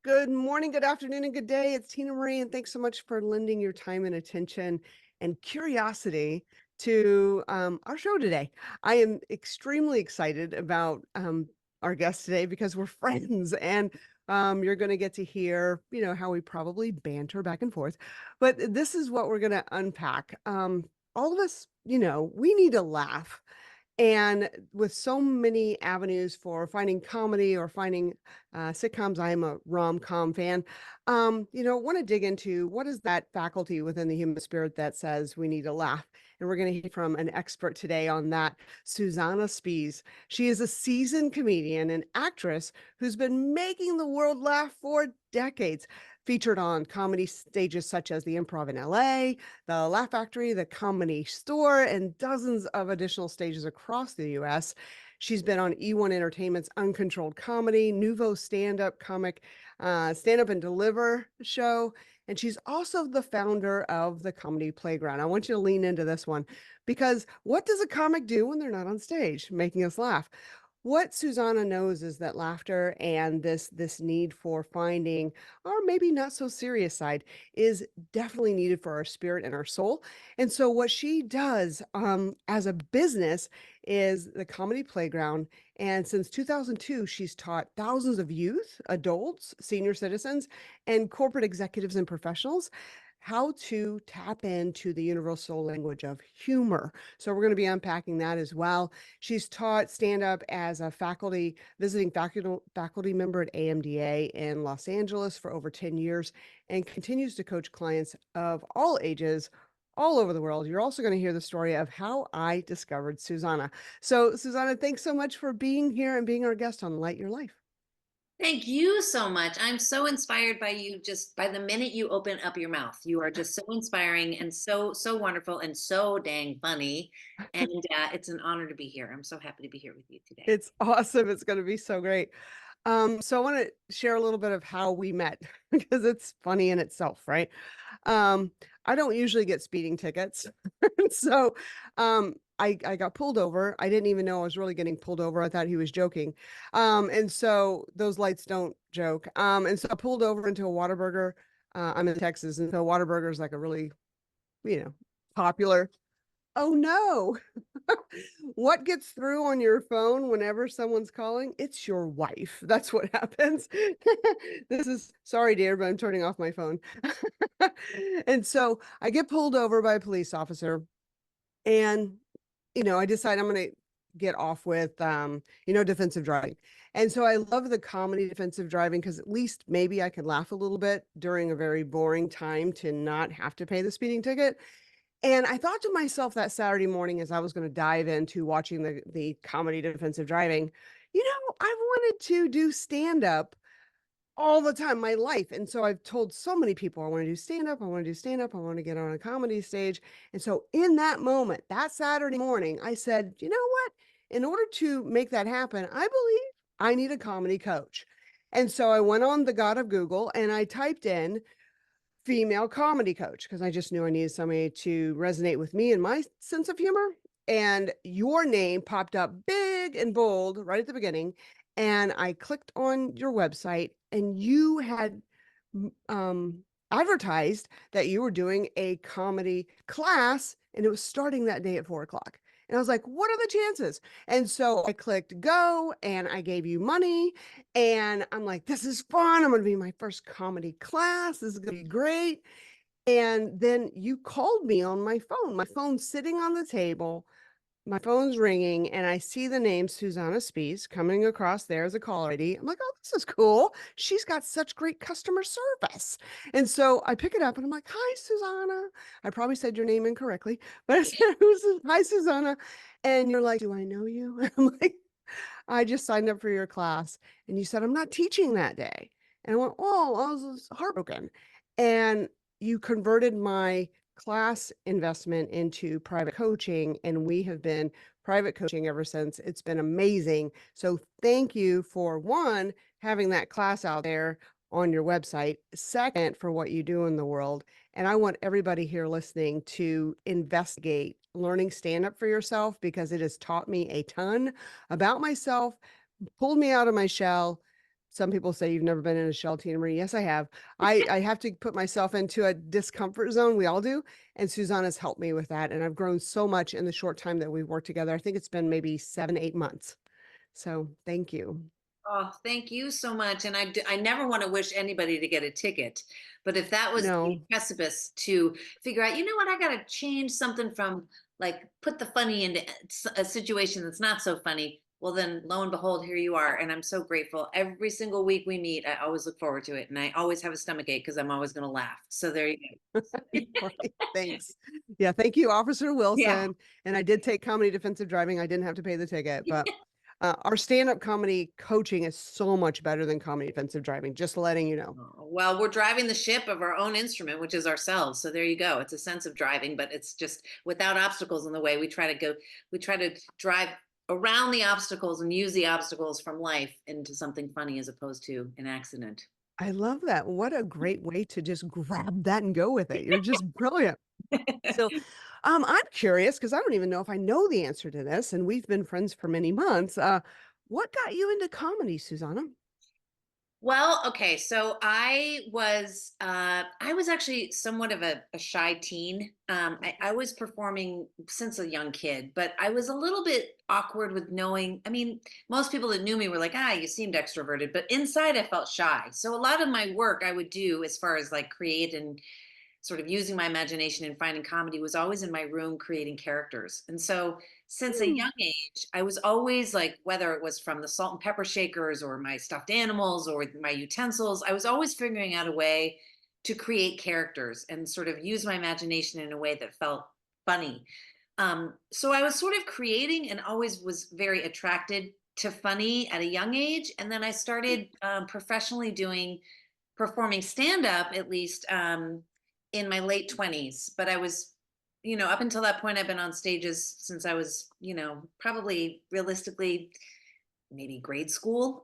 Good morning, good afternoon, and good day. It's Tina Marie, and thanks so much for lending your time and attention and curiosity to our show today. I am extremely excited about our guest today because we're friends, and you're going to get to hear, how we probably banter back and forth. But this is what we're going to unpack. All of us, we need to laugh. And with so many avenues for finding comedy or finding sitcoms, I'm a rom-com fan. Want to dig into what is that faculty within the human spirit that says we need to laugh. And we're going to hear from an expert today on that, Susanna Spies. She is a seasoned comedian and actress who's been making the world laugh for decades. Featured on comedy stages such as the Improv in LA, the Laugh Factory, the Comedy Store, and dozens of additional stages across the US. She's been on E1 Entertainment's Uncontrolled Comedy, Nouveau stand-up comic, Stand Up and Deliver show, and she's also the founder of the Comedy Playground. I want you to lean into this one because what does a comic do when they're not on stage, making us laugh? What Susanna knows is that laughter and this need for finding our maybe not so serious side is definitely needed for our spirit and our soul. And so what she does as a business is the Comedy Playground. And since 2002, she's taught thousands of youth, adults, senior citizens, and corporate executives and professionals how to tap into the universal language of humor. So we're going to be unpacking that as well. She's taught stand-up as a visiting faculty member at AMDA in Los Angeles for over 10 years and continues to coach clients of all ages all over the world. You're also going to hear the story of how I discovered Susanna. So Susanna, thanks so much for being here and being our guest on Light Your Life. Thank you so much. I'm so inspired by you just by the minute you open up your mouth. You are just so inspiring and so wonderful and so dang funny. And it's an honor to be here. I'm so happy to be here with you today. It's awesome. It's going to be so great. So I want to share a little bit of how we met because it's funny in itself, right? I don't usually get speeding tickets. So I got pulled over. I didn't even know I was really getting pulled over. I thought he was joking. And so those lights don't joke. And so I pulled over into a Whataburger. I'm in Texas, and so Whataburger is like a really, popular. Oh no. What gets through on your phone whenever someone's calling? It's your wife. That's what happens. Sorry, dear, but I'm turning off my phone. And so I get pulled over by a police officer, and, I decide I'm going to get off with, defensive driving. And so I love the comedy defensive driving because at least maybe I can laugh a little bit during a very boring time to not have to pay the speeding ticket. And I thought to myself that Saturday morning as I was going to dive into watching the comedy defensive driving, I've wanted to do stand up all the time, my life. And so I've told so many people, I want to do stand up, I want to do stand up, I want to get on a comedy stage. And so in that moment, that Saturday morning, I said, you know what? In order to make that happen, I believe I need a comedy coach. And so I went on the God of Google and I typed in female comedy coach because I just knew I needed somebody to resonate with me and my sense of humor. And your name popped up big and bold right at the beginning. And I clicked on your website, and you had advertised that you were doing a comedy class, and it was starting that day at 4 o'clock. And I was like, what are the chances? And so I clicked go and I gave you money. And I'm like, this is fun. I'm going to be my first comedy class. This is going to be great. And then you called me on my phone. My phone's sitting on the table. My phone's ringing, and I see the name Susanna Spies coming across there as a caller ID. I'm like, oh, this is cool. She's got such great customer service. And so I pick it up and I'm like, hi, Susanna. I probably said your name incorrectly, but I said, hi, Susanna. And you're like, do I know you? And I'm like, I just signed up for your class. And you said, I'm not teaching that day. And I went, oh, I was heartbroken. And you converted my class investment into private coaching, and we have been private coaching ever since. It's been amazing. So thank you for one, having that class out there on your website. Second, for what you do in the world. And I want everybody here listening to investigate learning stand up for yourself because it has taught me a ton about myself, pulled me out of my shell, Some people say you've never been in a shell, Tina Marie. Yes, I have. I have to put myself into a discomfort zone. We all do. And Susanna's helped me with that. And I've grown so much in the short time that we've worked together. I think it's been maybe 7, 8 months. So thank you. Oh, thank you so much. And I never want to wish anybody to get a ticket, but if that was the No, precipice to figure out, you know what, I got to change something from like put the funny into a situation that's not so funny. Well, then lo and behold, here you are. And I'm so grateful. Every single week we meet, I always look forward to it. And I always have a stomach ache because I'm always going to laugh. So there you go. right. Thanks. Yeah, thank you, Officer Yeah. Wilson. And I did take comedy defensive driving. I didn't have to pay the ticket, but our stand-up comedy coaching is so much better than comedy defensive driving, just letting you know. Oh, well, we're driving the ship of our own instrument, which is ourselves. So there you go. It's a sense of driving, but it's just without obstacles in the way. We try to drive around the obstacles and use the obstacles from life into something funny as opposed to an accident. I love that. What a great way to just grab that and go with it. You're just brilliant. So, I'm curious because I don't even know if I know the answer to this, and we've been friends for many months. What got you into comedy, Susanna? Well, okay, so I was actually somewhat of a shy teen. I was performing since a young kid, but I was a little bit awkward with knowing. I mean, most people that knew me were like, "Ah, you seemed extroverted," but inside I felt shy. So a lot of my work I would do as far as like create and sort of using my imagination and finding comedy was always in my room creating characters. And so since a Hmm, young age, I was always like, whether it was from the salt and pepper shakers or my stuffed animals or my utensils, I was always figuring out a way to create characters and sort of use my imagination in a way that felt funny. So I was sort of creating and always was very attracted to funny at a young age. And then I started professionally doing performing stand up at least in my late 20s, but I was, up until that point I've been on stages since I was, probably realistically maybe grade school.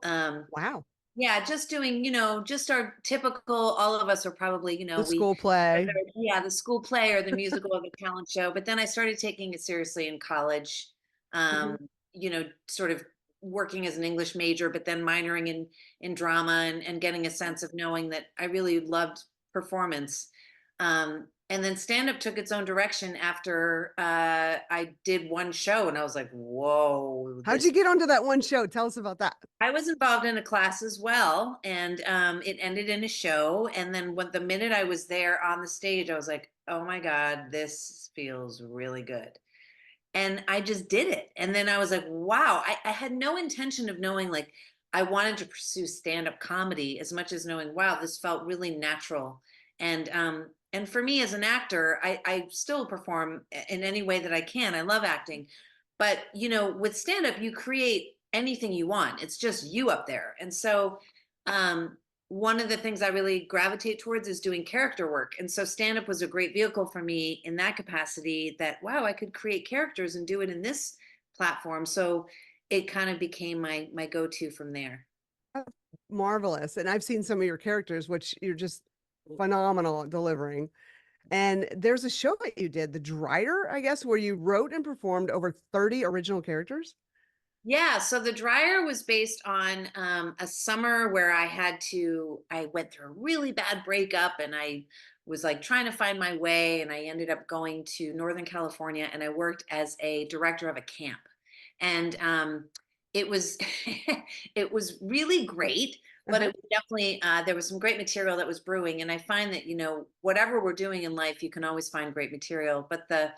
wow. Yeah, just doing, just our typical, all of us are probably, The school play. yeah, the school play or the musical or the talent show. But then I started taking it seriously in college, Mhm. um, sort of working as an English major, but then minoring in drama and getting a sense of knowing that I really loved performance. And then stand up took its own direction after I did one show, and I was like, whoa, How'd you get onto that one show? Tell us about that. I was involved in a class as well, and it ended in a show. And then when the minute I was there on the stage, I was like, "Oh my god, this feels really good." And I just did it. And then I was like, "Wow!" I had no intention of knowing like I wanted to pursue stand-up comedy as much as knowing, "Wow, this felt really natural." And for me as an actor, I still perform in any way that I can. I love acting, but with stand up you create anything you want. It's just you up there. And so um one of the things I really gravitate towards is doing character work. And so stand up was a great vehicle for me in that capacity, that wow, I could create characters and do it in this platform. So it kind of became my go-to from there. That's marvelous. And I've seen some of your characters, which you're just phenomenal at delivering. And there's a show that you did, The Dryer, I guess, where you wrote and performed over 30 original characters. Yeah, so the dryer was based on a summer where I went through a really bad breakup and I was like trying to find my way. And I ended up going to Northern California and I worked as a director of a camp. And it was, it was really great, but Uh-huh. it was definitely, there was some great material that was brewing. And I find that, whatever we're doing in life, you can always find great material. But the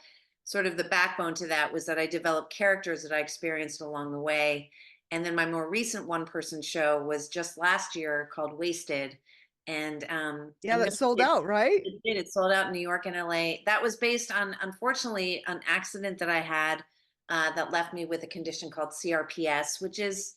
sort of the backbone to that was that I developed characters that I experienced along the way. And then my more recent one person show was just last year called Wasted. And Yeah, that sold out, right? it sold out in New York and LA. That was based on, unfortunately, an accident that I had that left me with a condition called CRPS, which is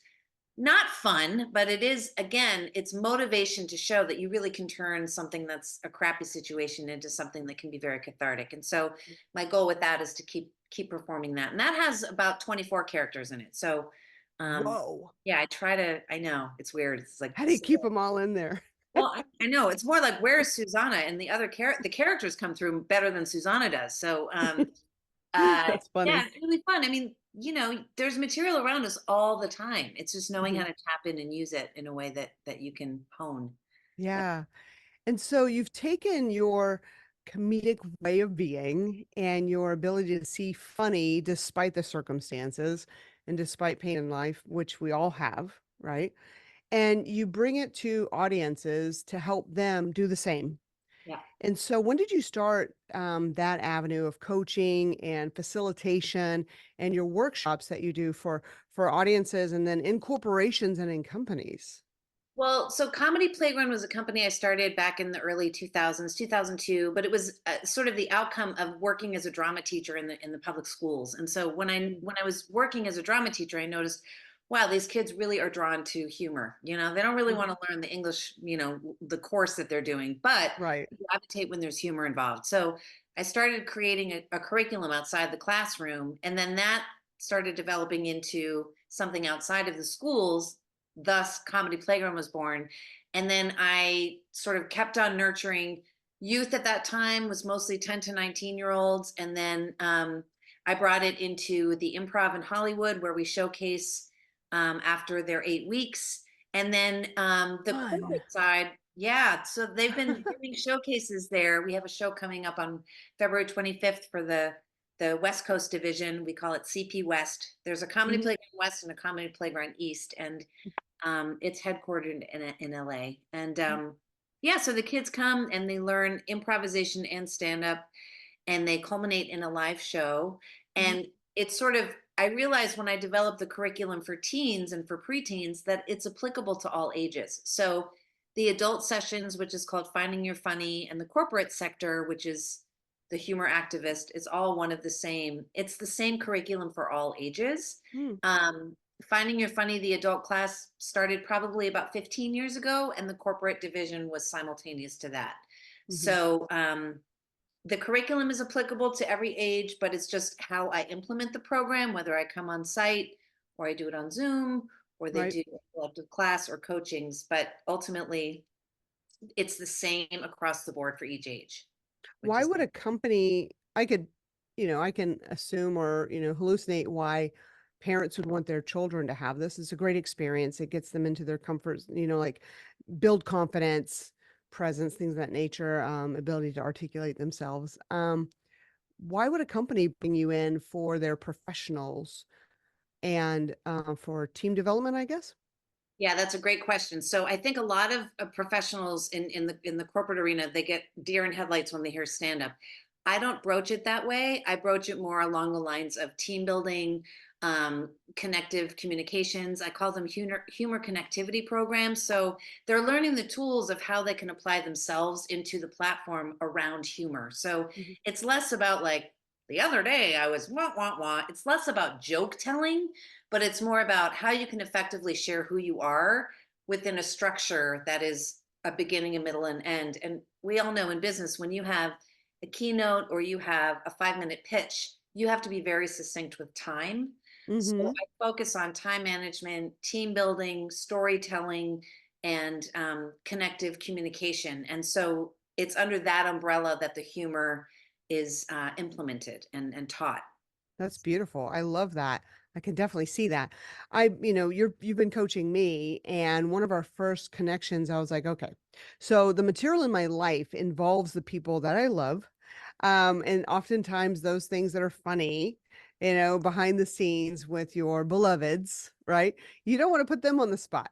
not fun, but it is, again, it's motivation to show that you really can turn something that's a crappy situation into something that can be very cathartic. And so my goal with that is to keep performing that. And that has about 24 characters in it. So Whoa. yeah, I know it's weird. It's like How do you keep them all in there? well, I know it's more like where's Susanna, and the characters come through better than Susanna does. So That's yeah, funny. it's really fun. I mean, there's material around us all the time. It's just knowing Mhm. how to tap in and use it in a way that you can hone. That- Yeah. And so you've taken your comedic way of being and your ability to see funny despite the circumstances and despite pain in life, which we all have, right? And you bring it to audiences to help them do the same. Yeah. And so when did you start that avenue of coaching and facilitation and your workshops that you do for audiences and then in corporations and in companies? Well, so Comedy Playground was a company I started back in the early 2000s, 2002, but it was sort of the outcome of working as a drama teacher in the public schools. And so Mm. when I was working as a drama teacher, I noticed, wow, these kids really are drawn to humor. They don't really want Mhm. to learn the English, the course that they're doing, but Right. they gravitate when there's humor involved. So I started creating a curriculum outside the classroom, and then that started developing into something outside of the schools. Thus Comedy Playground was born. And then I sort of kept on nurturing youth. At that time was mostly 10 to 19-year olds. And then I brought it into the Improv in Hollywood, where we showcase after their 8 weeks. And then the Fun. corporate side, yeah, so they've been doing showcases there. We have a show coming up on February 25th for the West Coast division. We call it CP West. There's a Comedy Mhm. Playground West and a Comedy Playground East, and it's headquartered in LA. And yeah, so the kids come and they learn improvisation and stand up, and they culminate in a live show. Mhm. And it's sort of, I realized when I developed the curriculum for teens and for preteens that it's applicable to all ages. So the adult sessions, which is called Finding Your Funny, and the corporate sector, which is the humor activist, is all one of the same. It's the same curriculum for all ages. Mm. Um, Finding Your Funny, the adult class started probably about 15 years ago, and the corporate division was simultaneous to that. Mhm. So the curriculum is applicable to every age, but it's just how I implement the program, whether I come on site or I do it on Zoom or they Right. do elective class or coachings. But ultimately, it's the same across the board for each age, which Why is would a company I can assume or, hallucinate why parents would want their children to have this. It's a great experience. It gets them into their comforts, like build confidence, presence, things of that nature, ability to articulate themselves. Why would a company bring you in for their professionals and for team development, I guess? Yeah, that's a great question. So I think a lot of professionals in the corporate arena, they get deer in headlights when they hear stand up. I don't broach it that way. I broach it more along the lines of team building, connective communications. I call them humor connectivity programs. So they're learning the tools of how they can apply themselves into the platform around humor. So Mhm. it's less about like the other day I was wah wah wah. It's less about joke telling, but it's more about how you can effectively share who you are within a structure that is a beginning, a middle, and end. And we all know in business, when you have a keynote or you have a 5-minute pitch, you have to be very succinct with time. So Mhm. I focus on time management, team building, storytelling, and connective communication. And so it's under that umbrella that the humor is implemented and taught. That's beautiful. I love that. I can definitely see that. You've been coaching me, and one of our first connections, I was like, okay, so the material in my life involves the people that I love. And oftentimes those things that are funny, behind the scenes with your beloveds, right? You don't want to put them on the spot.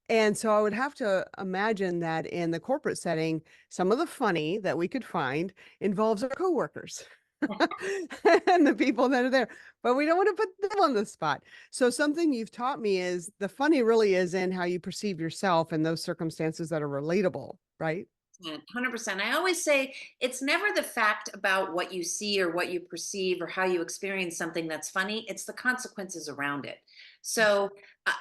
And so I would have to imagine that in the corporate setting, some of the funny that we could find involves our coworkers and the people that are there, but we don't want to put them on the spot. So something you've taught me is the funny really is in how you perceive yourself in those circumstances that are relatable, right? 100%. I always say it's never the fact about what you see or what you perceive or how you experience something that's funny. It's the consequences around it. So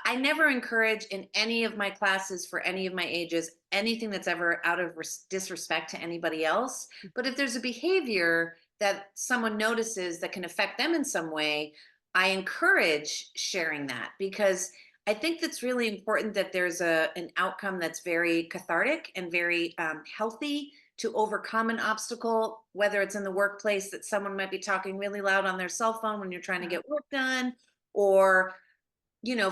I never encourage in any of my classes for any of my ages anything that's ever out of disrespect to anybody else. But if there's a behavior that someone notices that can affect them in some way, I encourage sharing that because I think that's really important that there's an outcome that's very cathartic and very healthy to overcome an obstacle, whether it's in the workplace that someone might be talking really loud on their cell phone when you're trying to get work done, or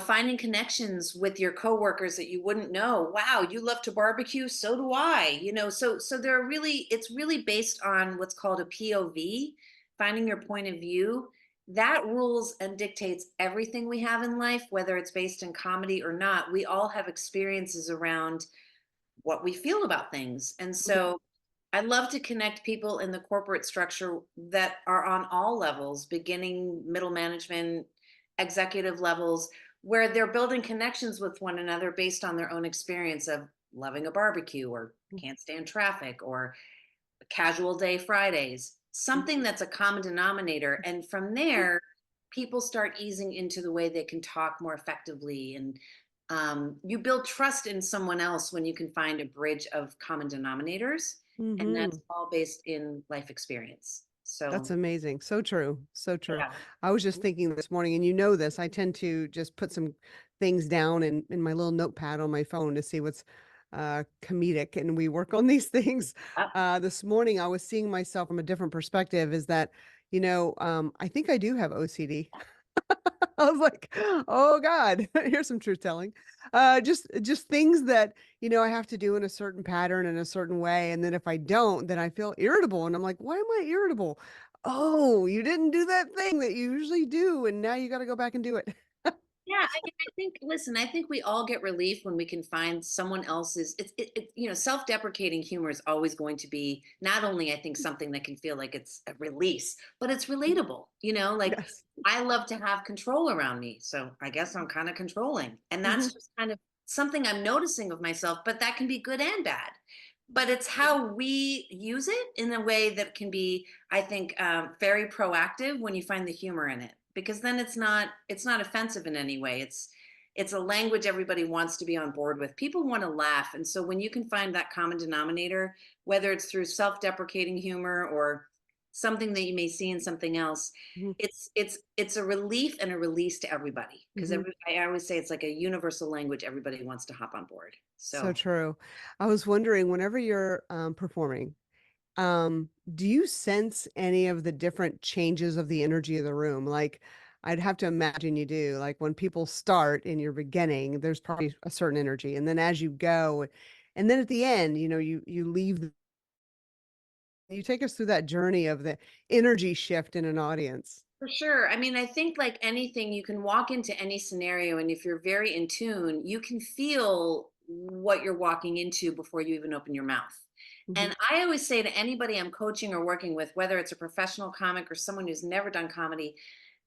finding connections with your coworkers that you wouldn't know. Wow, you love to barbecue, so do I. So it's really based on what's called a POV, finding your point of view. That rules and dictates everything we have in life, whether it's based in comedy or not. We all have experiences around what we feel about things. And Mhm, so I love to connect people in the corporate structure that are on all levels, beginning, middle management, executive levels, where they're building connections with one another based on their own experience of loving a barbecue or mhm, can't stand traffic or casual day Fridays, something mhm, that's a common denominator. And from there, people start easing into the way they can talk more effectively. And you build trust in someone else when you can find a bridge of common denominators. And that's mhm. all based in life experience. That's So, amazing. So true. So true. yeah. I was just thinking this morning, and you know this, I tend to just put some things down in my little notepad on my phone to see what's comedic, and we work on these things. Uh, This morning, I was seeing myself from a different perspective. Is that, I think I do have OCD. I was like, "Oh god, here's some truth telling." Just things that, I have to do in a certain pattern in a certain way, and then if I don't, then I feel irritable, and I'm like, "Why am I irritable?" "Oh, you didn't do that thing that you usually do, and now you gotta go back and do it." Yeah, I think listen, I think we all get relief when we can find someone else's self-deprecating humor is always going to be not only I think something that can feel like it's a release, but it's relatable. Like Yes. I love to have control around me. So I guess I'm kind of controlling. And Mhm, that's just kind of something I'm noticing of myself, but that can be good and bad. But it's how we use it in a way that can be, I think, very proactive when you find the humor in it, because then it's not offensive in any way. It's a language everybody wants to be on board with. People want to laugh, and so when you can find that common denominator, whether it's through self-deprecating humor or something that you may see in something else, mhm, it's a relief and a release to everybody, because mhm. I always say it's like a universal language everybody wants to hop on board. So So true. I was wondering, whenever you're, performing, do you sense any of the different changes of the energy of the room? Like, I'd have to imagine you do. Like when people start in your beginning, there's probably a certain energy, and then as you go, and then at the end, you leave. You take us through that journey of the energy shift in an audience. For sure. I mean, I think like anything, you can walk into any scenario, and if you're very in tune, you can feel what you're walking into before you even open your mouth. Mhm, And I always say to anybody I'm coaching or working with, whether it's a professional comic or someone who's never done comedy,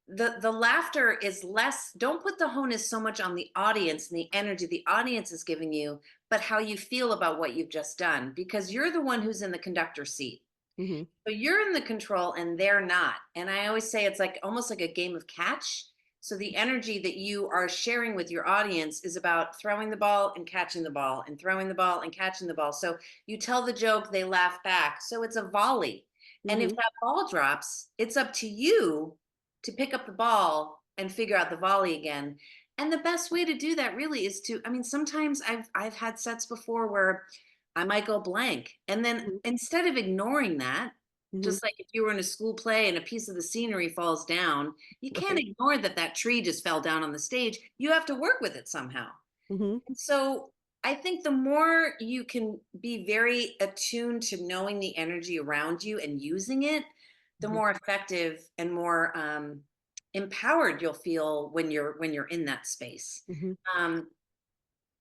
the laughter is less, don't put the onus so much on the audience and the energy the audience is giving you, but how you feel about what you've just done, because you're the one who's in the conductor's seat. mhm, So you're in the control and they're not. And I always say it's like almost like a game of catch. So the energy that you are sharing with your audience is about throwing the ball and catching the ball and throwing the ball and catching the ball. So you tell the joke, they laugh back. So it's a volley. And if mhm, that ball drops, it's up to you to pick up the ball and figure out the volley again. And the best way to do that really is to, I mean, sometimes I've had sets before where I might go blank. And then mhm, instead of ignoring that, mhm. just like if you were in a school play and a piece of the scenery falls down, you can't Right. ignore that that tree just fell down on the stage. You have to work with it somehow. Mhm, And so I think the more you can be very attuned to knowing the energy around you and using it, the mhm, more effective and more empowered you'll feel when you're in that space. mhm, Um,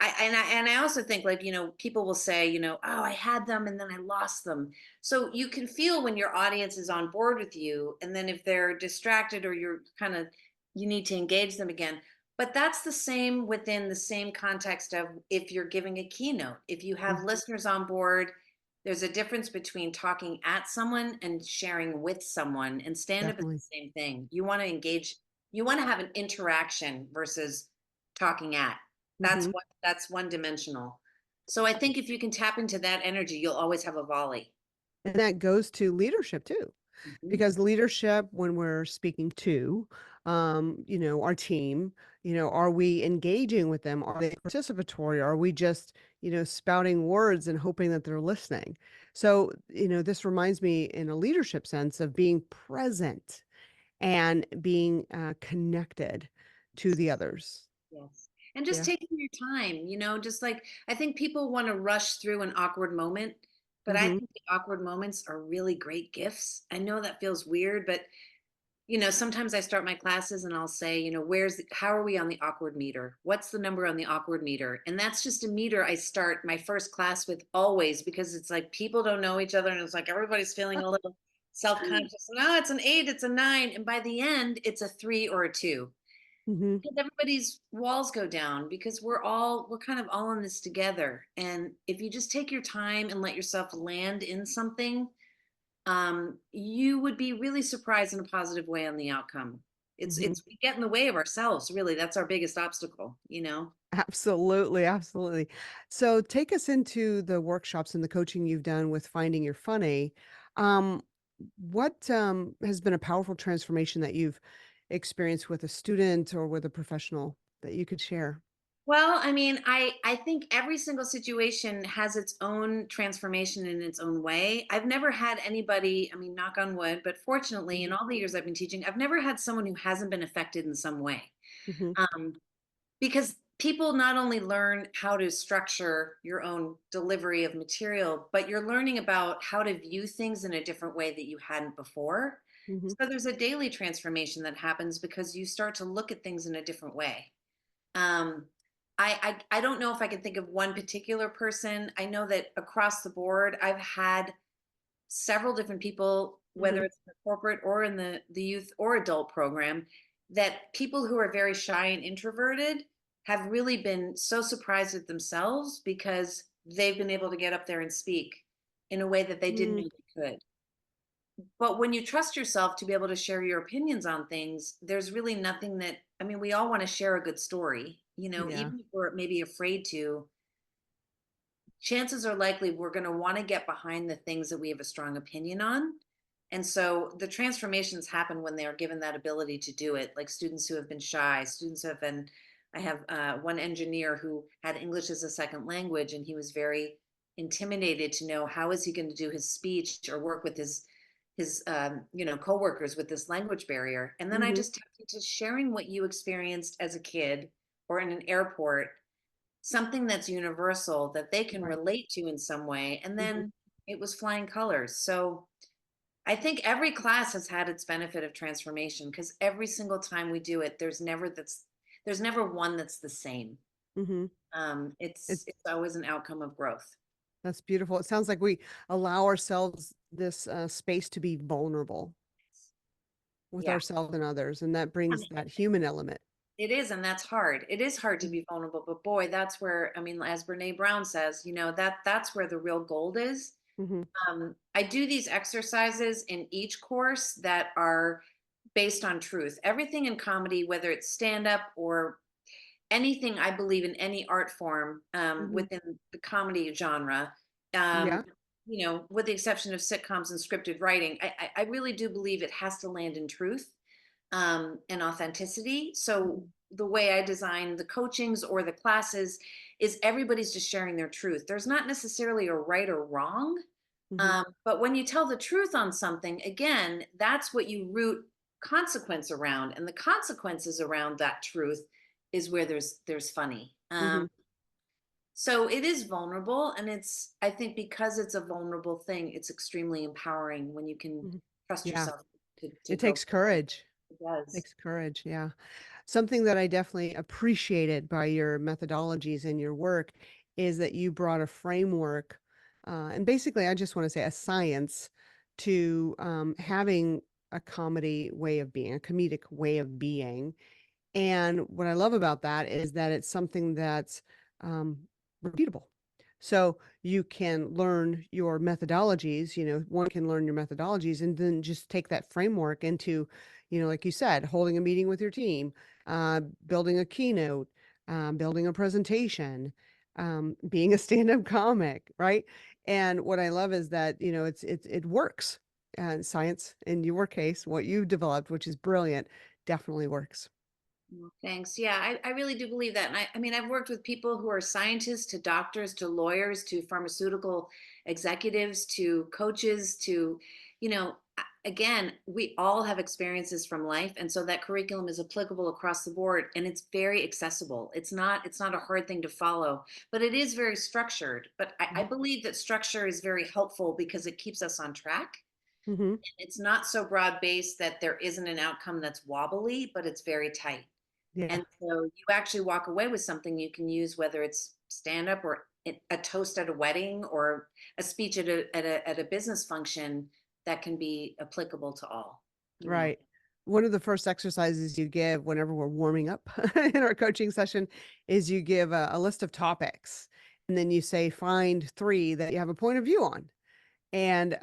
and I also think like people will say oh I had them and then I lost them, so you can feel when your audience is on board with you, and then if they're distracted or you're kind of you need to engage them again. But that's the same within the same context of if you're giving a keynote, if you have mhm. listeners on board, there's a difference between talking at someone and sharing with someone, and stand up is the Definitely. same thing. You want to engage, you want to have an interaction versus talking at. Mhm. That's one dimensional. So I think if you can tap into that energy, you'll always have a volley. And that goes to leadership too. Mhm. Because leadership, when we're speaking to, our team, are we engaging with them? Are they participatory? Are we just, spouting words and hoping that they're listening? So, this reminds me in a leadership sense of being present and being connected to the others. Yes. And just Yeah. taking your time, just like I think people want to rush through an awkward moment, but I Hmm. think the awkward moments are really great gifts. I know that feels weird, but sometimes I start my classes and I'll say, how are we on the awkward meter? What's the number on the awkward meter? And that's just a meter I start my first class with always, because it's like people don't know each other and it's like everybody's feeling a little self-conscious. No, it's an 8, it's a 9. And by the end, it's a 3 or a 2. Hmm. Because everybody's walls go down because we're kind of all in this together. And if you just take your time and let yourself land in something, you would be really surprised in a positive way on the outcome. Hmm. We get in the way of ourselves, really. That's our biggest obstacle. Absolutely, absolutely. So take us into the workshops and the coaching you've done with finding your funny. Um, what has been a powerful transformation that you've experienced with a student or with a professional that you could share? Well, I mean, I think every single situation has its own transformation in its own way. I've never had anybody, I mean, knock on wood, but fortunately, in Hmm. all the years I've been teaching, I've never had someone who hasn't been affected in some way. Hmm. Um, because people not only learn how to structure your own delivery of material, but you're learning about how to view things in a different way that you hadn't before. Hmm. So there's a daily transformation that happens because you start to look at things in a different way. Um, I don't know if I can think of one particular person. I know that across the board, I've had several different people, whether Hmm. it's in the corporate or in the youth or adult program, that people who are very shy and introverted have really been so surprised at themselves because they've been able to get up there and speak in a way that they didn't know they could. But when you trust yourself to be able to share your opinions on things, there's really nothing that, I mean, we all want to share a good story, Yeah. even if we're maybe afraid to. Chances are likely we're going to want to get behind the things that we have a strong opinion on. And so the transformations happen when they are given that ability to do it. Like students who have been shy, students who have been, I have one engineer who had English as a second language, and he was very intimidated to know how is he going to do his speech or work with his coworkers with this language barrier. And then I Hmm. just tapped into sharing what you experienced as a kid or in an airport, something that's universal that they can Right. relate to in some way. And Hmm. then it was flying colors. So I think every class has had its benefit of transformation because every single time we do it, there's never one that's the same. Hmm. It's It's it's always an outcome of growth. That's beautiful. It sounds like we allow ourselves this space to be vulnerable with Yeah. ourselves and others, and that I brings mean, that human element. it is, and that's hard. It is hard to Mhm. be vulnerable, but boy, that's where, I mean, as Brene Brown says, that's where the real gold is. Mhm. I do these exercises in each course that are based on truth. Everything in comedy, whether it's stand up or anything, I believe in any art form Mhm. within the comedy genre, um, Yeah. with the exception of sitcoms and scripted writing, I really do believe it has to land in truth and authenticity. So Mhm. the way I design the coachings or the classes is everybody's just sharing their truth. There's not necessarily a right or wrong, Mhm. but when you tell the truth on something, again, that's what you root consequence around, and the consequences around that truth is where there's funny. Mhm. So it is vulnerable, and I think because it's a vulnerable thing, it's extremely empowering when you can Mhm. trust Yeah. yourself to It go takes for it. courage. It does. Takes courage, yeah. Something that I definitely appreciated by your methodologies and your work is that you brought a framework, and basically, I just want to say a science to having a comedy way of being, a comedic way of being. And what I love about that is that it's something that's repeatable. So you can learn your methodologies, one can learn your methodologies and then just take that framework into, like you said, holding a meeting with your team, building a keynote, building a presentation, being a stand-up comic, right? And what I love is that, it works. And science, in your case, what you've developed, which is brilliant, definitely works. Well, thanks. Yeah, I really do believe that. And I mean, I've worked with people who are scientists to doctors to lawyers to pharmaceutical executives to coaches to, again, we all have experiences from life. And so that curriculum is applicable across the board and it's very accessible. It's not a hard thing to follow, but it is very structured. But I believe that structure is very helpful because it keeps us on track. Mm-hmm. It's not so broad based that there isn't an outcome that's wobbly, but it's very tight. Yeah. And so you actually walk away with something you can use, whether it's stand up or a toast at a wedding or a speech at a business function that can be applicable to all, you know. Right. One of the first exercises you give whenever we're warming up in our coaching session is you give a list of topics and then you say, find three that you have a point of view on. And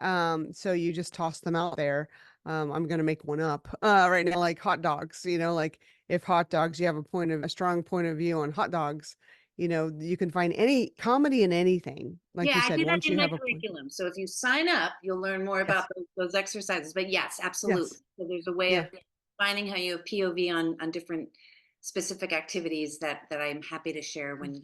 so you just toss them out there. I'm going to make one up right now, like hot dogs, like if hot dogs, you have a strong point of view on hot dogs, you can find any comedy in anything. Like Yeah, you I said, do that once in you my have a point. curriculum. So if you sign up, you'll learn more about Yes. those exercises. But yes, absolutely. Yes. So there's a way of Yeah. finding how you have POV on different specific activities that I'm happy to share when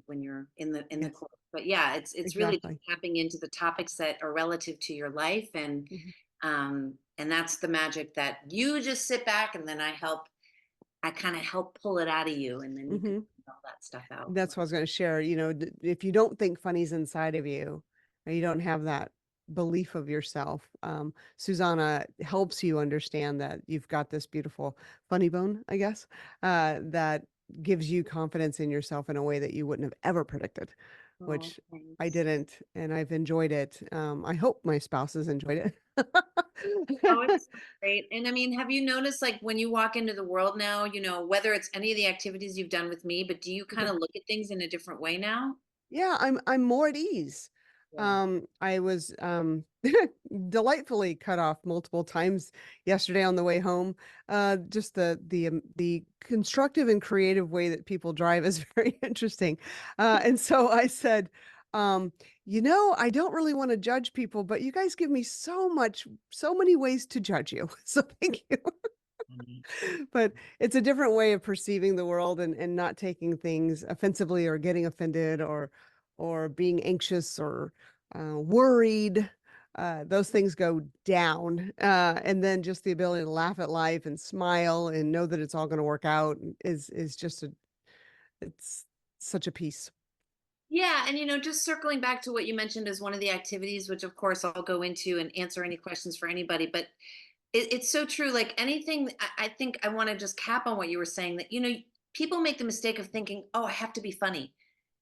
you're in the Yes. course. But yeah, it's really just Exactly. tapping into the topics that are relative to your life Mhm. and that's the magic that you just sit back and then I kind of help pull it out of you and then you can Mhm. all that stuff out. That's what I was gonna share, if you don't think funny's inside of you, and you don't have that belief of yourself, Susanna helps you understand that you've got this beautiful funny bone, I guess, that gives you confidence in yourself in a way that you wouldn't have ever predicted, Oh, which I thanks. didn't, and I've enjoyed it. I hope my spouse has enjoyed Oh, it. it's so great. And I mean, have you noticed like when you walk into the world now, whether it's any of the activities you've done with me, but do you kind of look at things in a different way now? Yeah, I'm more at ease. Yeah. I was delightfully cut off multiple times yesterday on the way home. Just the constructive and creative way that people drive is very interesting. And so I said, I don't really want to judge people, but you guys give me so many ways to judge you. So thank you. Funny. But it's a different way of perceiving the world and not taking things offensively or getting offended or being anxious or worried. Those things go down. And then just the ability to laugh at life and smile and know that it's all going to work out is just it's such a peace. Yeah, and just circling back to what you mentioned as one of the activities, which of course I'll go into and answer any questions for anybody, but it's so true. Like anything, I think I want to just cap on what you were saying that, people make the mistake of thinking, oh, I have to be funny.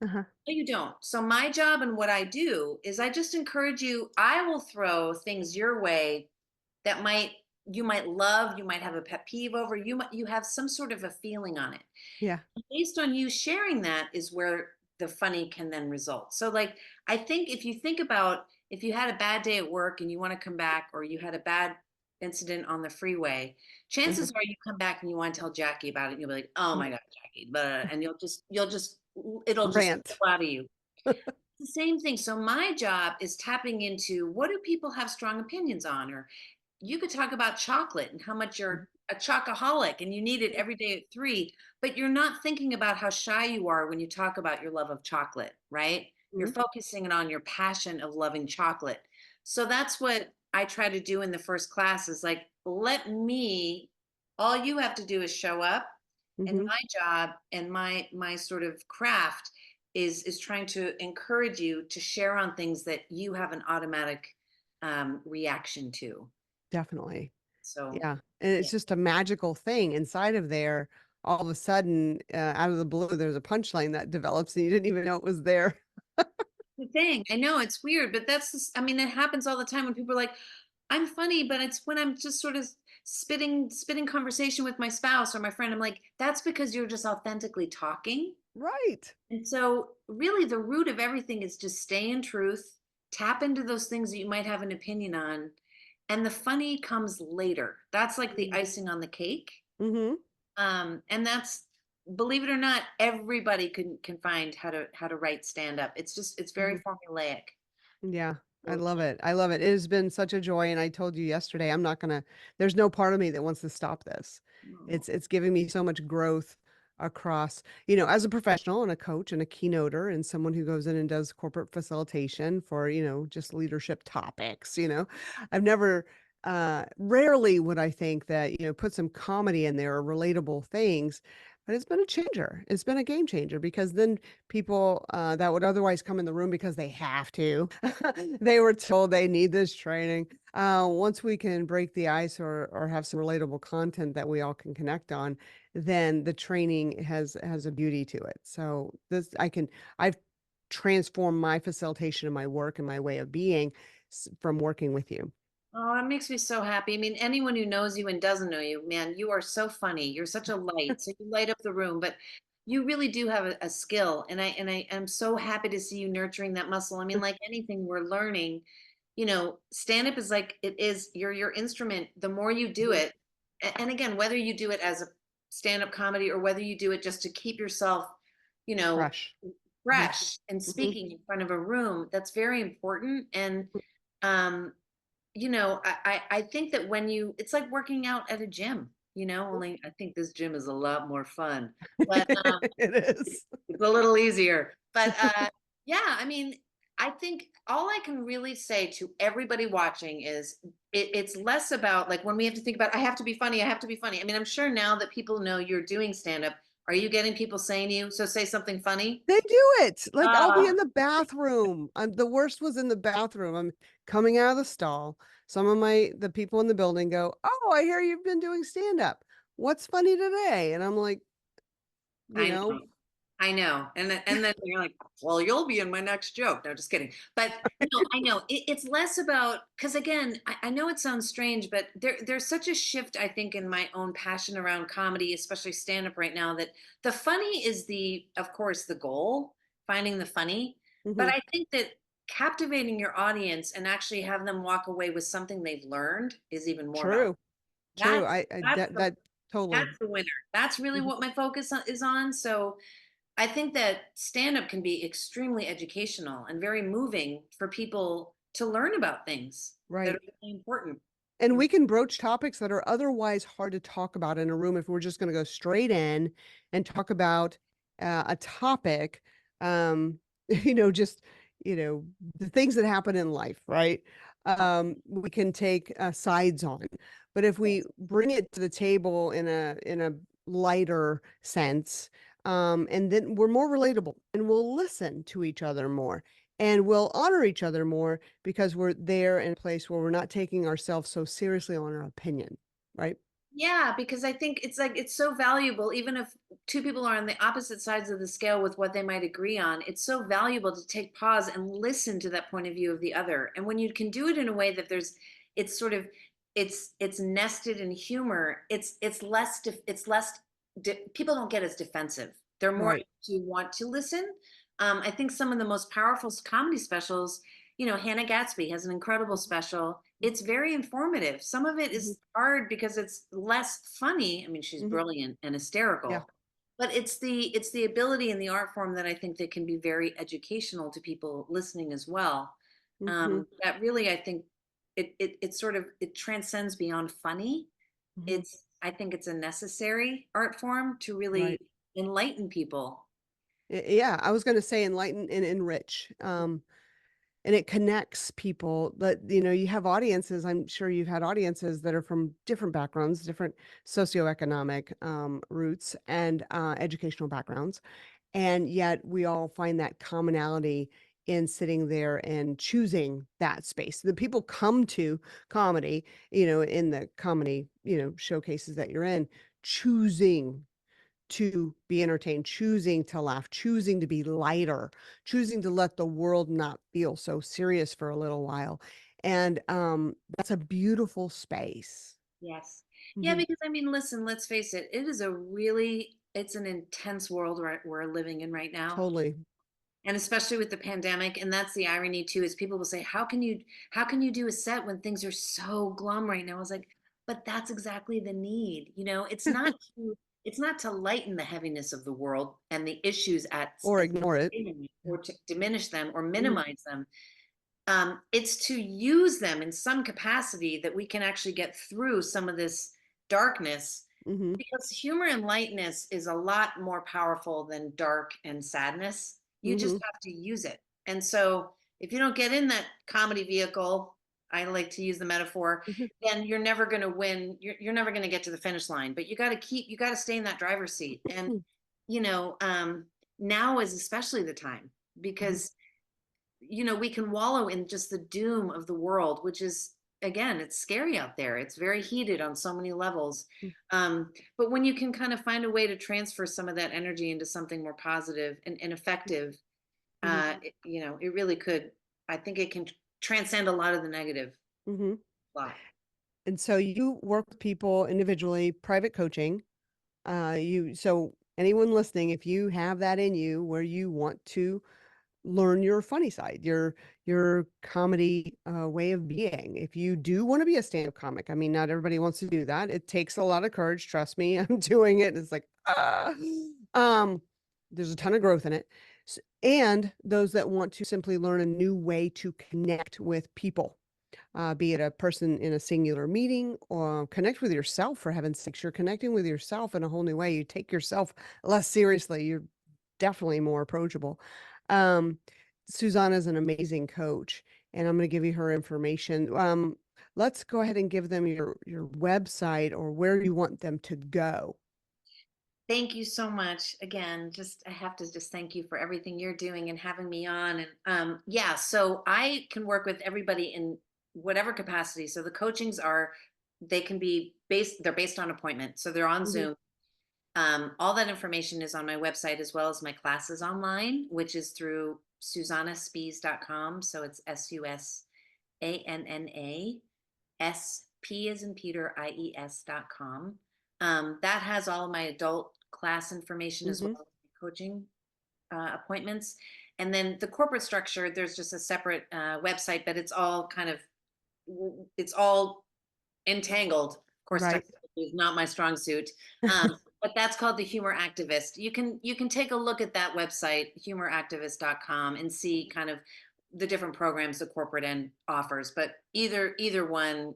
Uh-huh. No, you don't. So my job and what I do is I just encourage you, I will throw things your way that you might love, you might have a pet peeve over, you have some sort of a feeling on it. Yeah. Based on you sharing that is where the funny can then result. So like I think if you think about if you had a bad day at work and you want to come back or you had a bad incident on the freeway, Uh-huh. chances are you come back and you want to tell Jackie about it and you'll be like, "Oh Yeah. my god, Jackie." Blah, and you'll just it'll just Rant. flow out of you. The same thing. So my job is tapping into what do people have strong opinions on or you could talk about chocolate and how much Mhm. you're a chocoholic and you need it Yeah. every day at 3, but you're not thinking about how shy you are when you talk about your love of chocolate, right? You're Mhm. focusing on your passion of loving chocolate. So that's what I try to do in the first class is like, let me, all you have to do is show up. And Mhm. my job and my sort of craft is trying to encourage you to share on things that you have an automatic reaction to. Definitely. So, Yeah, and yeah, it's just a magical thing inside of there. All of a sudden, out of the blue, there's a punchline that develops, and you didn't even know it was there. the thing. I know it's weird, but I mean, it happens all the time when people are like, I'm funny, but it's when I'm just sort of spitting conversation with my spouse or my friend. I'm like, that's because you're just authentically talking. Right. And so, really, the root of everything is just stay in truth, tap into those things that you might have an opinion on, and the funny comes later. That's like the icing on the cake. Mhm. And that's believe it or not, everybody can find how to write stand up. It's very Mhm. formulaic. Yeah. I love it. I love it. It has been such a joy, and I told you yesterday, I'm not gonna there's no part of me that wants to stop this. Oh, It's giving me so much growth across, as a professional and a coach and a keynoter and someone who goes in and does corporate facilitation for, just leadership topics, I've never rarely would I think that, put some comedy in there or relatable things, but it's been a changer. It's been a game changer because then people that would otherwise come in the room because they have to, they were told they need this training. Once we can break the ice or have some relatable content that we all can connect on, then the training has a beauty to it. So I've transformed my facilitation and my work and my way of being from working with you. Oh, it makes me so happy. I mean, anyone who knows you and doesn't know you, man, you are so funny. You're such a light. So you light up the room, but you really do have a skill. And I am so happy to see you nurturing that muscle. I mean, like anything we're learning, stand up is like it is your instrument. The more you do Mhm. it, and again, whether you do it as a stand up comedy or whether you do it just to keep yourself, you know, Fresh. Mhm. fresh and Mhm. speaking in front of a room, that's very important. And um I think that when it's like working out at a gym, only I think this gym is a lot more fun, but It is. it's a little easier. But yeah, I mean, I think all I can really say to everybody watching is it's less about like when we have to think about I have to be funny, I have to be funny. I mean, I'm sure now that people know you're doing stand up, are you getting people saying to you, so say something funny? They do it. Like, I'll be Ah, in the bathroom. The worst was in the bathroom. I'm coming out of the stall. Some of the people in the building go, "Oh, I hear you've been doing stand up. What's funny today?" And I'm like, you I know. know, I know. And then you're like, well, you'll be in my next joke. No, just kidding. But no, I know. It's less about because again, I know it sounds strange, but there's such a shift, I think, in my own passion around comedy, especially stand-up right now, that the funny is of course, the goal, finding the funny. But mhm. I think that captivating your audience and actually have them walk away with something they've learned is even more valuable. True. True. That's that's the That totally. that's the winner. That's really Mhm. what my focus is on. So I think that stand up can be extremely educational and very moving for people to learn about things that are Right. really important. And Mm. we can broach topics that are otherwise hard to talk about in a room if we're just gonna go straight in and talk about, a topic, just, the things that happen in life, right? We can take, sides on. But if we Yes. bring it to the table in a lighter sense, and then we're more relatable, and we'll listen to each other more, and we'll honor each other more because we're there in a place where we're not taking ourselves so seriously on our opinion, right? Yeah, because I think it's like it's so valuable, even if two people are on the opposite sides of the scale with what they might agree on, it's so valuable to take pause and listen to that point of view of the other. And when you can do it in a way that it's sort of, it's nested in humor, it's less, people don't get as defensive. They're more Right. to want to listen. I think some of the most powerful comedy specials, Hannah Gatsby has an incredible special. It's very informative. Some of it Mhm, is hard because it's less funny. I mean, she's mhm. brilliant and Yeah. hysterical, but it's the ability and the art form that I think that can be very educational to people listening as well. Mhm, That really, I think it sort of it transcends beyond funny. mhm. I think it's a necessary art form to really Right. enlighten people. Yeah, I was gonna say enlighten and enrich, and it connects people, but, you have audiences, I'm sure you've had audiences that are from different backgrounds, different socioeconomic, roots and, educational backgrounds. And yet we all find that commonality in sitting there and choosing that space. The people come to comedy, in the comedy, showcases that you're in, choosing to be entertained, choosing to laugh, choosing to be lighter, choosing to let the world not feel so serious for a little while. And that's a beautiful space. Yes. Yeah, Mhm. because I mean, listen, let's face it, it's an intense world we're living in right now. Totally. And especially with the pandemic. And that's the irony too, is people will say, how can you do a set when things are so glum right now? I was like, but that's exactly the need. It's not to lighten the heaviness of the world and the issues Or ignore it. or to diminish them or Mhm. minimize them. It's to use them in some capacity that we can actually get through some of this darkness, Mm-hmm. because humor and lightness is a lot more powerful than dark and sadness. You just Mm-hmm. have to use it. And so if you don't get in that comedy vehicle, I like to use the metaphor, then you're never going to win. You're never going to get to the finish line, but you got to stay in that driver's seat. And, you know, now is especially the time, because we can wallow in just the doom of the world, which is, again, it's scary out there. It's very heated on so many levels. But when you can kind of find a way to transfer some of that energy into something more positive and effective, Mm-hmm. it really could. I think it can transcend a lot of the negative. Mm-hmm. A lot. And so you work with people individually, private coaching. So anyone listening, if you have that in you where you want to learn your funny side, your comedy way of being. If you do want to be a stand-up comic, I mean, not everybody wants to do that. It takes a lot of courage. Trust me, I'm doing it. It's like, um, there's a ton of growth in it. And those that want to simply learn a new way to connect with people, be it a person in a singular meeting or connect with yourself, for heaven's sakes. You're connecting with yourself in a whole new way. You take yourself less seriously. You're definitely more approachable. Um, Susanna is an amazing coach, and I'm going to give you her information. Let's go ahead and give them your website or where you want them to go. Thank you so much. Again, just I have to just thank you for everything you're doing and having me on. And yeah, so I can work with everybody in whatever capacity. So the coachings are, they can be based, they're based on appointment. So they're on Mhm. Zoom. All that information is on my website, as well as my classes online, which is through susannaspies.com. So it's SUSANNA, SP as in Peter, IES.com. That has all of my adult class information, as Mhm. well as coaching appointments. And then the corporate structure, there's just a separate website, but it's all entangled. Of course, Right. technology is not my strong suit. But that's called the Humor Activist. You can take a look at that website, humoractivist.com, and see kind of the different programs the corporate end offers. But either one,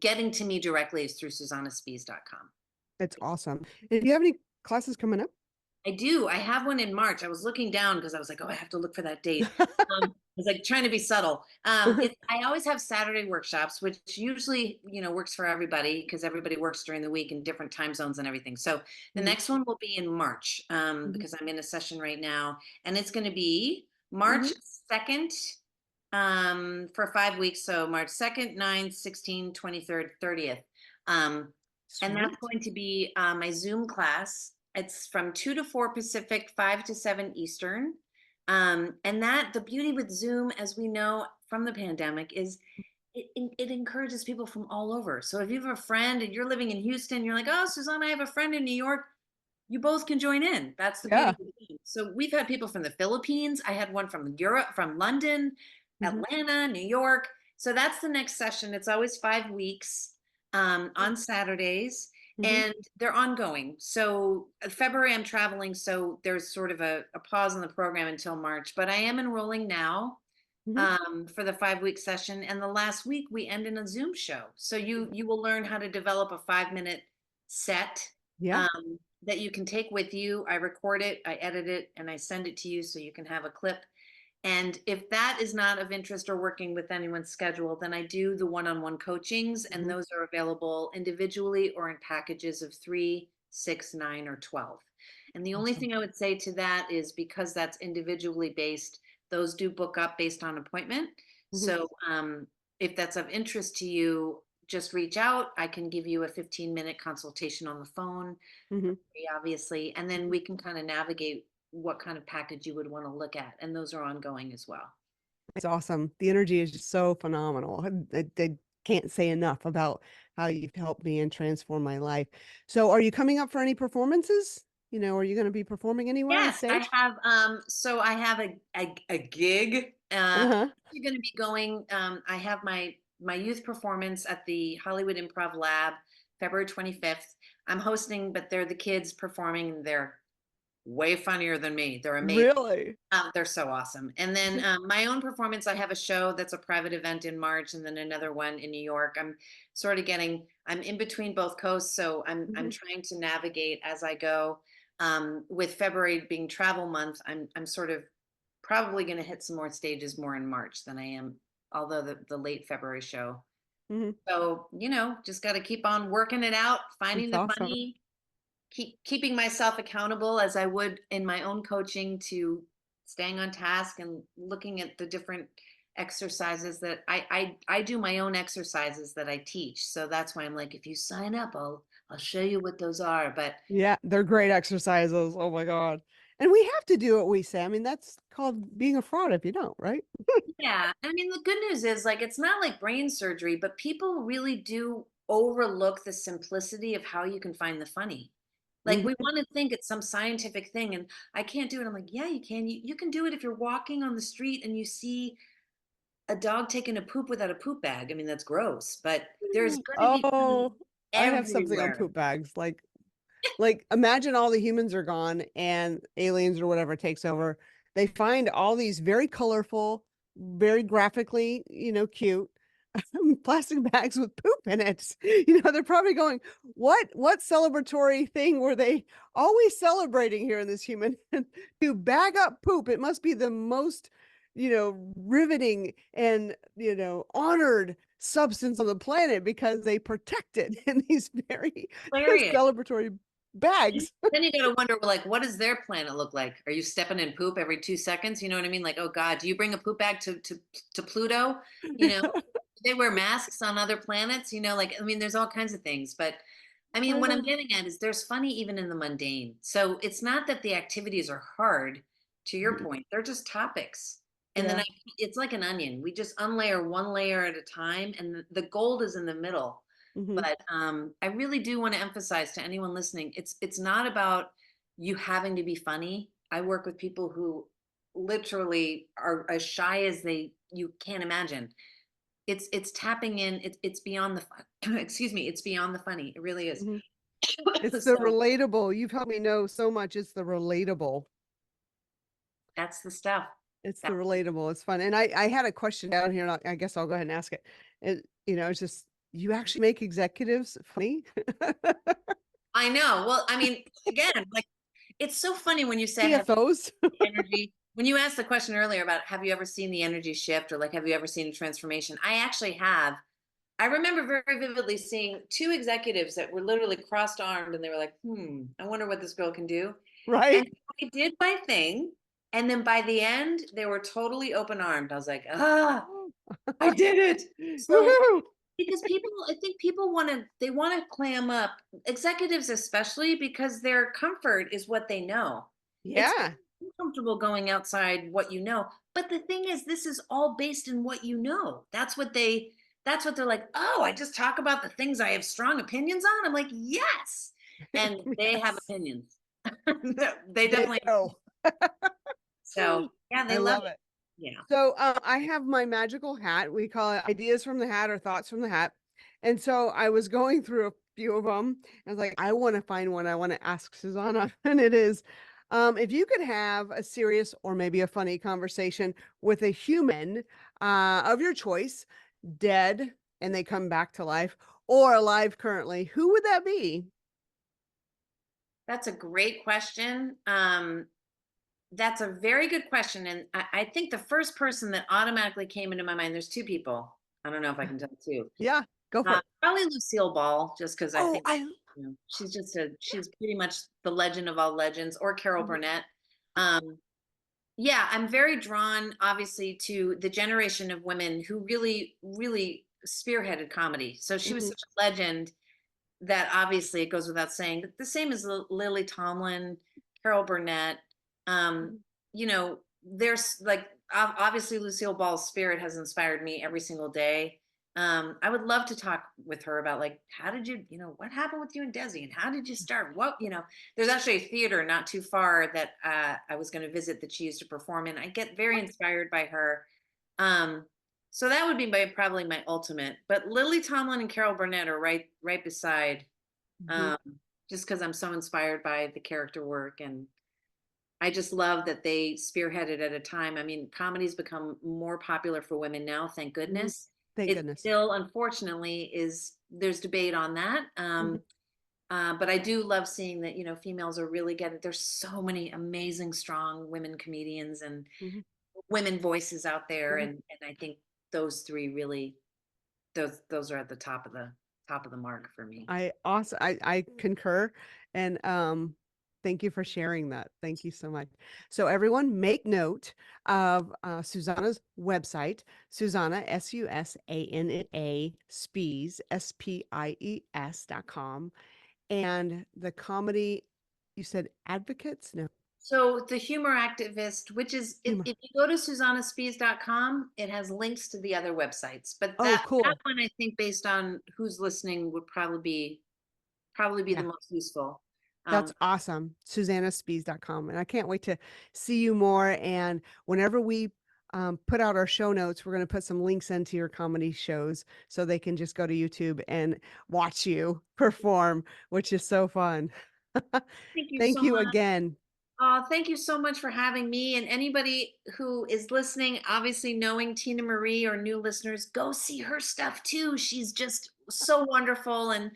getting to me directly is through susannaspies.com. It's awesome. And do you have any classes coming up? I do. I have one in March. I was looking down because I was like, oh, I have to look for that date. I was like trying to be subtle. I always have Saturday workshops, which usually, works for everybody, because everybody works during the week in different time zones and everything. So the Mhm. next one will be in March, Mhm. because I'm in a session right now, and it's going to be Mhm. March 2nd, for 5 weeks. So March 2nd, 9th, 16th, 23rd, 30th. And that's Sweet. going to be my Zoom class. It's from 2 to 4 Pacific, 5 to 7 Eastern. And that the beauty with Zoom, as we know from the pandemic, is it encourages people from all over. So if you have a friend and you're living in Houston, you're like, oh, Susanna, I have a friend in New York. You both can join in. That's the beauty Yeah. of the game. So we've had people from the Philippines. I had one from Europe, from London, Mhm. Atlanta, New York. So that's the next session. It's always 5 weeks, on Saturdays, Mhm. and they're ongoing. So February, I'm traveling. So there's sort of a pause in the program until March, but I am enrolling now, Mhm. for the 5 week session. And the last week we end in a Zoom show. So you will learn how to develop a 5 minute set, Yeah. um, that you can take with you. I record it, I edit it, and I send it to you so you can have a clip. And if that is not of interest or working with anyone's schedule, then I do the one-on-one coachings, and Mhm. those are available individually or in packages of 3, 6, 9, or 12. And the only Awesome. thing I would say to that is, because that's individually based, those do book up based on appointment. Mhm. So if that's of interest to you, just reach out. I can give you a 15-minute consultation on the phone, Mhm. obviously, and then we can kind of navigate what kind of package you would want to look at. And those are ongoing as well. It's awesome. The energy is just so phenomenal. I can't say enough about how you've helped me and transformed my life. So, are you coming up for any performances? Are you going to be performing anywhere on Yes, I stage? have. So I have a gig. Uh-huh. You're going to be going. I have my youth performance at the Hollywood Improv Lab, February 25th. I'm hosting, but they're the kids performing. They're way funnier than me. They're amazing. Really? They're so awesome. And then my own performance, I have a show that's a private event in March, and then another one in New York. I'm sort of getting, I'm in between both coasts, so I'm Mhm. trying to navigate as I go. With February being travel month, I'm sort of probably going to hit some more stages more in March than I am, although the late February show. Mhm. So, just got to keep on working it out, finding That's the awesome. funny, keeping myself accountable as I would in my own coaching to staying on task and looking at the different exercises that I do my own exercises that I teach. So that's why I'm like, if you sign up, I'll show you what those are. But Yeah, they're great exercises. Oh my God. And we have to do what we say. I mean, that's called being a fraud if you don't, right? yeah, I mean, the good news is like it's not like brain surgery, but people really do overlook the simplicity of how you can find the funny. Like we Mhm. want to think it's some scientific thing, and I can't do it. I'm like, yeah, you can. You can do it if you're walking on the street and you see a dog taking a poop without a poop bag. I mean, that's gross, but there's going to be funny Oh, I have something on everywhere. poop bags. Like imagine all the humans are gone and aliens or whatever takes over. They find all these very colorful, very graphically, cute plastic bags with poop in it. They're probably going, what celebratory thing were they always celebrating here in this human to bag up poop? It must be the most, riveting and, honored substance on the planet because they protect it in these very Hilarious. celebratory bags. Then you got to wonder, like, what does their planet look like? Are you stepping in poop every 2 seconds? You know what I mean? Like, oh God, do you bring a poop bag to Pluto? You know, they wear masks on other planets. Like I mean, there's all kinds of things. But I mean, I what I'm know. getting at is there's funny even in the mundane. So it's not that the activities are hard. To your Mhm. point, they're just topics. And then Yeah. it's like an onion. We just unlayer one layer at a time, and the gold is in the middle. Hmm. But I really do want to emphasize to anyone listening, it's not about you having to be funny. I work with people who literally are as shy as you can't imagine. It's tapping in. It's beyond the fun. Excuse me. It's beyond the funny. It really is. Hmm. It's the So relatable. You've helped me know so much. It's the relatable. that's the stuff. It's the That, relatable. It's fun. And I had a question down here, and I guess I'll go ahead and ask it. It's just, you actually make executives funny? I know. Well, I mean, again, like it's so funny when you said have CFOs? the energy. When you asked the question earlier about have you ever seen the energy shift or like have you ever seen a transformation? I actually have. I remember very vividly seeing two executives that were literally crossed armed and they were like, I wonder what this girl can do. And Right? I did my thing. And then by the end, they were totally open armed. I was like, I did it. So Woohoo! because I think people they want to clam up, executives especially, because their comfort is what they know. It's Yeah. uncomfortable going outside what you know. But the thing is, this is all based in what you know. That's what they're like, oh, I just talk about the things I have strong opinions on. I'm like, yes. And they have Yes. opinions. They They definitely know. so yeah, they I love love it. it. Yeah. So I have my magical hat. We call it ideas from the hat or thoughts from the hat. And so I was going through a few of them. I was like, I want to find one I want to ask Susanna. And it is, if you could have a serious or maybe a funny conversation with a human of your choice, dead and they come back to life, or alive currently, who would that be? That's a great question. That's a very good question. And I think the first person that automatically came into my mind, there's two people. I don't know if I can tell two. Yeah, go for it. Probably Lucille Ball, just because I Oh, think she's pretty much the legend of all legends, or Carol Mhm, Burnett. Um, yeah, I'm very drawn, obviously, to the generation of women who really, really spearheaded comedy. So she was mhm, such a legend that obviously it goes without saying. The same as Lily Tomlin, Carol Burnett. Um, mhm. there's like obviously Lucille Ball's spirit has inspired me every single day. I would love to talk with her about like how did what happened with you and Desi and how did you start? There's actually a theater not too far that I was going to visit that she used to perform in. I get very inspired by her. Um, so that would be probably my ultimate. But Lily Tomlin and Carol Burnett are right beside, Mhm. um, just because I'm so inspired by the character work and I just love that they spearheaded at a time. I mean, comedy's become more popular for women now, thank Mhm. goodness. Thank It goodness. still, unfortunately, is there's debate on that. Mhm, But I do love seeing that, females are really getting, there's so many amazing, strong women comedians and mhm, women voices out there. mhm. And I think those three really, those are at the top of the mark for me. I concur, and, thank you for sharing that. Thank you so much. So everyone make note of, Susanna's website, Susanna, Susana, Spies, Spies.com, and the comedy you said advocates? No, So the humor activist, which is humor. if you go to SusannaSpies.com, it has links to the other websites. But Oh, that cool. one, I think, based on who's listening, would probably be the Yeah. most useful. That's Um, awesome. SusannaSpies.com. And I can't wait to see you more. And whenever we put out our show notes, we're going to put some links into your comedy shows so they can just go to YouTube and watch you perform, which is so fun. Thank you Thank so you much. again. Thank you so much for having me. And anybody who is listening, obviously knowing Tina Marie or new listeners, go see her stuff too. She's just so wonderful. And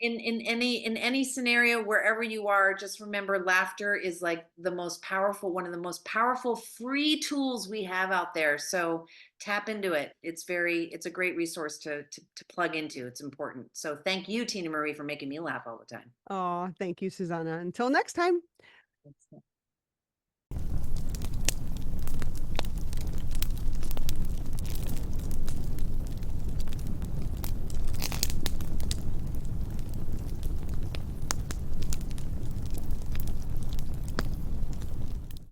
in any scenario, wherever you are, just remember laughter is like one of the most powerful free tools we have out there. So tap into it. It's a great resource to plug into. It's important. So thank you, Tina Marie, for making me laugh all the time. Oh, thank you, Susanna. Until next time.